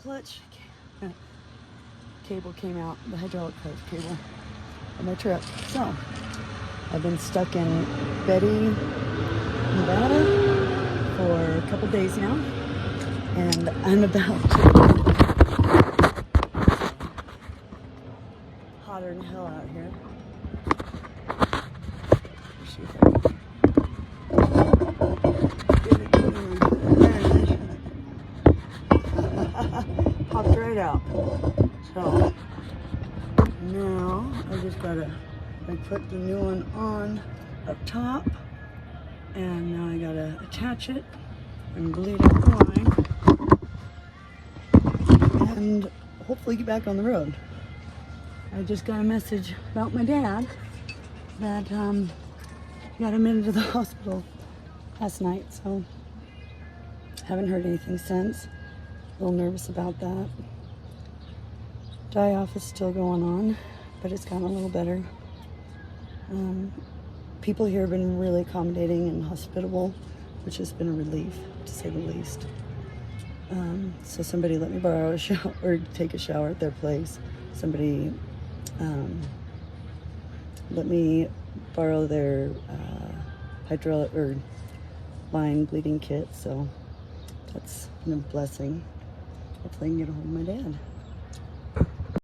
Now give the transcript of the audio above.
clutch cable came out, the hydraulic clutch cable on my truck. So I've been stuck in Betty, Nevada for a couple days now, and I'm about to hotter than hell out here. Let's see if I can get it going. Popped right out. So now I just gotta put the new one on up top, and now I gotta attach it and bleed out the line and hopefully get back on the road. I just got a message about my dad that got him into the hospital last night, so haven't heard anything since. A little nervous about that. Die-off is still going on, but it's gotten a little better. People here have been really accommodating and hospitable, which has been a relief, to say the least. So somebody let me borrow a shower, or take a shower at their place. Somebody let me borrow their hydraulic or line bleeding kit, so that's been a blessing. Hopefully I can get a hold of my dad.